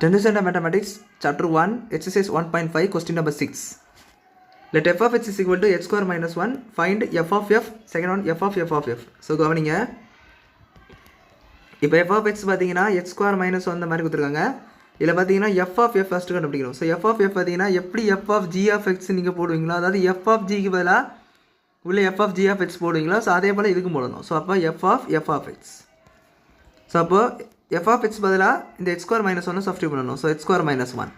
10th Mathematics, Chapter 1, Exercise 1.5, Question number 6. Let f of x is equal to x square minus 1. Find f of f, second one f of f. So, கவனிங்க இப்போ f of x பார்த்தீங்கன்னா x square minus 1 இந்த மாதிரி கொடுத்துருக்காங்க. இதில் பார்த்தீங்கன்னா f of f first கண்டுபிடிக்கணும். So f of f பார்த்தீங்கன்னா எப்படி f of g of x நீங்கள் போடுவீங்களோ, அதாவது f of gக்கு பதிலாக உள்ள f of g of x போடுவீங்களோ, ஸோ அதே போல் இதுக்கும் போடணும். ஸோ அப்போ f of x. ஸோ அப்போ f of x பதிலாக இந்த x square minus 1 சப்ஸ்டியூட் பண்ணணும். ஸோ x square minus 1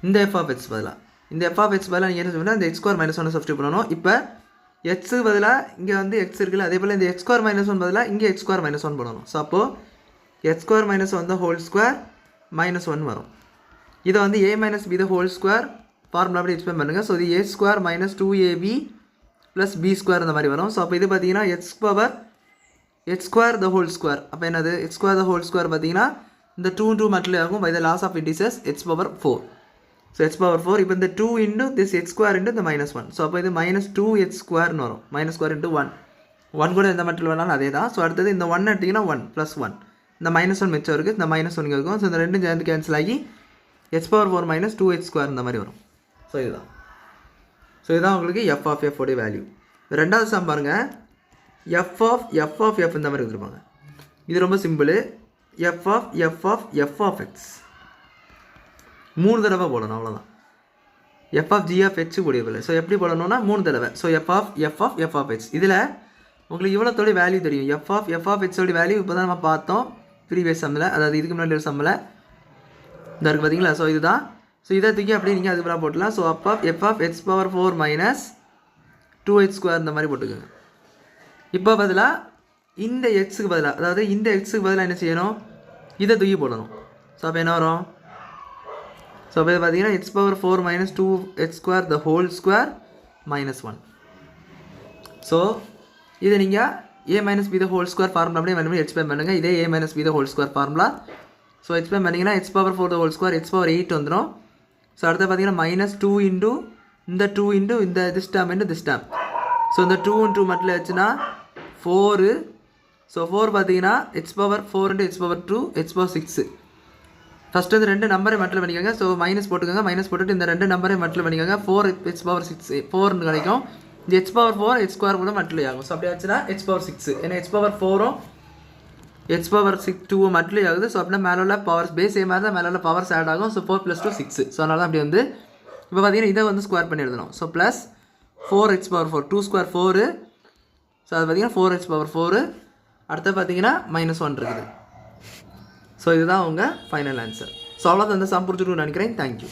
இந்த f of x பதிலாக இந்த f of x பதிலாக நீங்கள் என்ன செய்யணும், இந்த x square minus 1 சப்ஸ்டியூட் பண்ணணும். இப்போ xக்கு பதிலாக இங்கே வந்து x இருக்குல்ல, அதே போல் இந்த x square minus 1 பதிலாக இங்கே x square minus 1 பண்ணணும். ஸோ அப்போது x square minus 1 the whole square minus 1 வரும். இதை வந்து a minus b the whole square formula அப்படி எக்ஸ்பிளைன் பண்ணுங்கள். ஸோ இது a square minus 2ab plus b square இந்த மாதிரி வரும். ஸோ அப்போ இது பார்த்தீங்கன்னா x square the whole square. அப்போ என்னது x square the whole square பார்த்தீங்கன்னா இந்த 2 மட்டும் ஆகும் by the laws of indices x power 4. So x power 4 இப்போ இந்த 2 into this x square into the minus 1. So அப்போ இது minus 2x squareன்னு வரும். minus square into 1. 1 கூட எந்த மட்டும் வேணாலும் அதே தான். ஸோ அடுத்தது இந்த 1 எடுத்திங்கன்னா 1 plus 1. இந்த minus 1 மிச்சம் இருக்குது, இந்த minus 1 இருக்கும். ஸோ இந்த ரெண்டும் சேர்ந்து கேன்சல் ஆகி x power 4 minus 2x square இந்த மாதிரி வரும். ஸோ இதுதான் உங்களுக்கு f of f உடைய வேல்யூ. ரெண்டாவது சம் பாருங்கள், f of f இந்த மாதிரி கொடுத்துருப்பாங்க. இது ரொம்ப சிம்பிள். f of x 3 தடவை போடணும், அவ்வளோதான். f of g of h கூடியதில்லை. ஸோ எப்படி போடணும்னா 3 தடவை. ஸோ f of x இதில் உங்களுக்கு இவ்வளோத்தோடைய வேல்யூ தெரியும். f of x உடைய வேல்யூ இப்போ தான் நம்ம பார்த்தோம் ப்ரீவியஸ் சம்மில், அதாவது இதுக்கு முன்னாடி ஒரு சம்மில் இந்த இருக்குது பார்த்தீங்களா. ஸோ இதுதான். ஸோ இதை தூக்கி அப்படியே நீங்கள் அதுக்கு மேலே போட்டலாம். So f of x power 4 minus 2h square இந்த மாதிரி போட்டுக்கோங்க. இப்போ பதிலாக இந்த எக்ஸுக்கு பதிலாக, அதாவது இந்த எக்ஸுக்கு பதிலாக என்ன செய்யணும், இதை தூக்கி போடணும். ஸோ அப்போ என்ன வரும், ஸோ அப்போ பார்த்தீங்கன்னா x power 4 minus 2h square the whole square minus 1. So இதை நீங்கள் a minus b the whole square formula அப்படியே வேணும் எக்ஸ்பிளைன் பண்ணுங்கள். இதே a minus b the whole square formula. So explain பண்ணிங்கன்னா x power 4 the whole square x power 8 வந்துடும். So அடுத்து பார்த்தீங்கன்னா minus 2 into இந்த 2 into இந்த this term into this term. So இந்த 2 into மட்டும் ஆச்சுன்னா 4. ஸோ 4 பார்த்தீங்கன்னா x power 4 into x power 2 x power 6. First வந்து ரெண்டு நம்பரை மட்டில் பண்ணிக்கோங்க. ஸோ மைனஸ் போட்டுக்கோங்க. மைனஸ் போட்டுட்டு இந்த ரெண்டு நம்பரை மட்டில் பண்ணிக்கோங்க. 4 x power 6 4 கிடைக்கும். இந்த x power 4 x square கூட மட்டில் ஆகும். ஸோ அப்படி ஆச்சுன்னா x power 6. ஏன்னா x power 4 x power 2 மட்டில் ஆகுது. ஸோ அப்படின்னா மேலே உள்ள பவர்ஸ் பேஸ் மாதிரி தான் மேலே உள்ள பவர்ஸ் ஆட் ஆகும். ஸோ 4 + 2 6. ஸோ அதனால தான் அப்படி வந்து இப்போ பார்த்தீங்கன்னா இதை வந்து ஸ்கொயர் பண்ணி எழுதணும். So plus 4x power 4 2 square 4. So அது பார்த்தீங்கன்னா 4x power 4. அடுத்து பார்த்தீங்கன்னா -1 இருக்குது. ஸோ இதுதான் உங்கள் ஃபைனல் ஆன்சர். ஸோ அவ்வளோதான் இந்த சம் புரிஞ்சுக்கணும்னு நினைக்கிறேன். தேங்க்யூ.